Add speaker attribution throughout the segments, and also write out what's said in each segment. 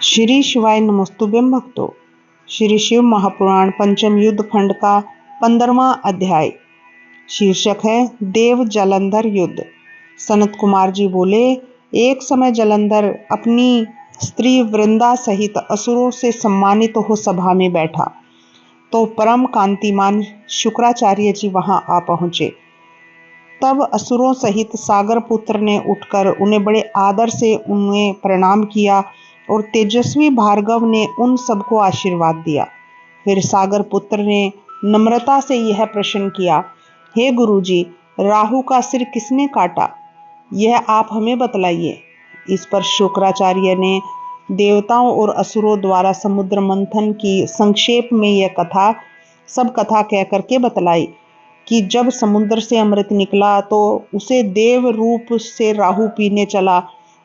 Speaker 1: श्री शिवाय नमस्तुभ्यं भक्तों। श्री शिव महापुराण पंचम युद्ध खंड का 15वां अध्याय। शीर्षक है देव जालंधर युद्ध। सनत कुमार जी बोले, एक समय जालंधर अपनी स्त्री वृंदा सहित असुरों से सम्मानित हो सभा में बैठा तो परम कांतिमान शुक्राचार्य जी वहां आ पहुंचे। तब असुरों सहित सागर पुत्र ने उठकर उन्हें बड़े आदर से उन्हें प्रणाम किया और तेजस्वी भार्गव ने उन सबको आशीर्वाद दिया। फिर सागर पुत्र ने नम्रता से यह प्रश्न किया, हे गुरुजी, राहु का सिर किसने काटा, यह आप हमें बतलाइए। इस पर शुक्राचार्य ने देवताओं और असुरों द्वारा समुद्र मंथन की संक्षेप में यह सब कथा कह करके बतलाई कि जब समुद्र से अमृत निकला तो उसे देव रूप से राहु पीने चला।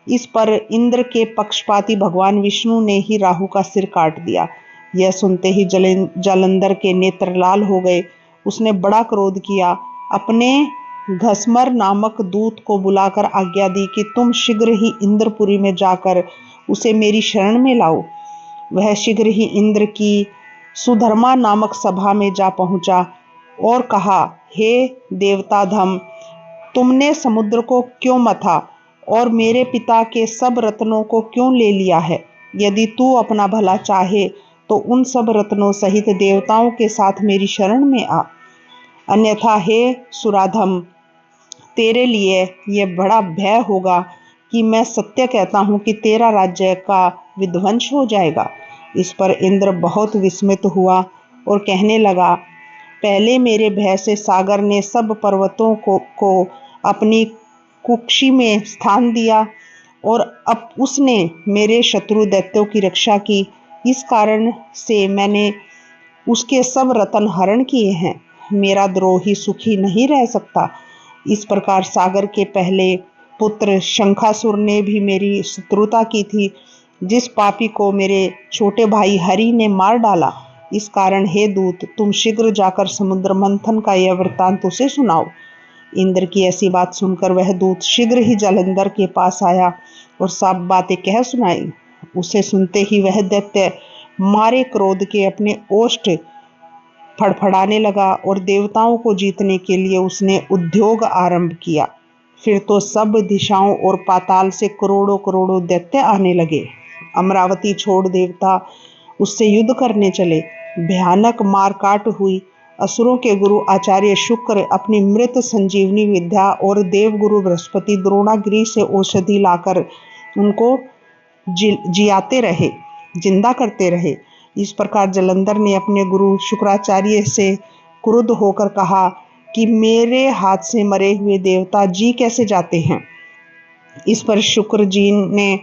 Speaker 1: इस पर इंद्र के पक्षपाती भगवान विष्णु ने ही राहु का सिर काट दिया। यह सुनते ही जालंधर के नेत्र लाल हो गए। उसने बड़ा क्रोध किया, अपने घसमर नामक दूत को बुलाकर आज्ञा दी कि तुम शीघ्र ही इंद्रपुरी में जाकर उसे मेरी शरण में लाओ। वह शीघ्र ही इंद्र की सुधर्मा नामक सभा में जा पहुंचा और कहा, हे देवताधम, तुमने समुद्र को क्यों मथा और मेरे पिता के सब रत्नों को क्यों ले लिया है? यदि तू अपना भला चाहे तो उन सब रत्नों सहित देवताओं के साथ मेरी शरण में आ, अन्यथा हे सुराधम, तेरे लिए यह बड़ा भय होगा कि मैं सत्य कहता हूं कि तेरा राज्य का विध्वंस हो जाएगा। इस पर इंद्र बहुत विस्मित हुआ और कहने लगा, पहले मेरे भय से सागर ने सब पर्वतों को अपनी कुक्षी में स्थान दिया और अब उसने मेरे शत्रु दैत्यों की रक्षा की। इस कारण से मैंने उसके सब रत्न हरण किए हैं। मेरा द्रोही सुखी नहीं रह सकता। इस प्रकार सागर के पहले पुत्र शंखासुर ने भी मेरी शत्रुता की थी, जिस पापी को मेरे छोटे भाई हरि ने मार डाला। इस कारण हे दूत, तुम शीघ्र जाकर समुद्र मंथन का यह वृत्तांत उसे सुनाओ। इंद्र की ऐसी बात सुनकर वह दूत शीघ्र ही जालंधर के पास आया और सब बातें कह सुनाई। उसे सुनते ही वह दैत्य मारे क्रोध के अपने ओष्ठ फड़फड़ाने लगा और देवताओं को जीतने के लिए उसने उद्योग आरंभ किया। फिर तो सब दिशाओं और पाताल से करोड़ों करोड़ों दैत्य आने लगे। अमरावती छोड़ देवता उससे युद्ध करने चले। भयानक मारकाट हुई। असुरों के गुरु आचार्य शुक्र अपनी मृत संजीवनी विद्या और देवगुरु बृहस्पति द्रोणागिरी से औषधि लाकर उनको जियाते रहे, जिंदा करते रहे। इस प्रकार जालंधर ने अपने गुरु शुक्राचार्य से क्रुद्ध होकर कहा कि मेरे हाथ से मरे हुए देवता जी कैसे जाते हैं। इस पर शुक्र जी ने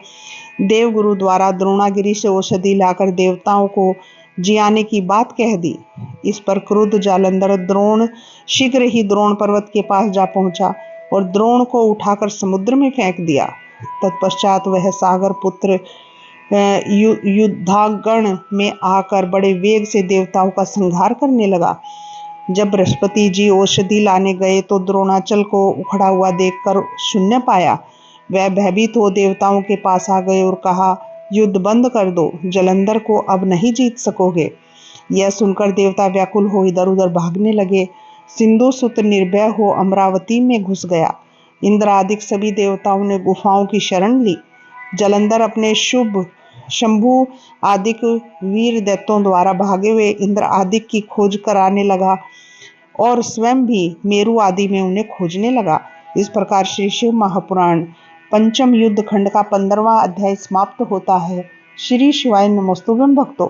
Speaker 1: देवगुरु द्वारा द्रोणागिरी से औषधि लाकर देवताओं को जियाने की बात कह दी। इस पर क्रुद्ध जालंधर शीघ्र ही द्रोण पर्वत के पास जा पहुंचा और द्रोण को उठाकर समुद्र में फेंक दिया। तत्पश्चात वह सागर पुत्र युद्धांगण में आकर बड़े वेग से देवताओं का संहार करने लगा। जब बृहस्पति जी औषधि लाने गए तो द्रोणाचल को उखड़ा हुआ देखकर शून्य पाया। वह भयभीत हो देवताओं के पास आ गए और कहा, युद्ध बंद कर दो, जालंधर को अब नहीं जीत सकोगे। यह सुनकर देवता व्याकुल हो इधर उधर भागने लगे। सिंधु सुत निर्भय हो अमरावती में घुस गया। इंद्र आदि सभी देवताओं ने गुफाओं की शरण ली। जालंधर अपने शुभ शंभु आदि वीर दैत्यों द्वारा भागे हुए इंद्र आदि की खोज कराने लगा और स्वयं भी मेरु आदि में उन्हें खोजने लगा। इस प्रकार श्री शिव महापुराण पंचम युद्ध खंड का 15वां अध्याय समाप्त होता है। श्री शिवाय नमस्तुभ्यं भक्तों।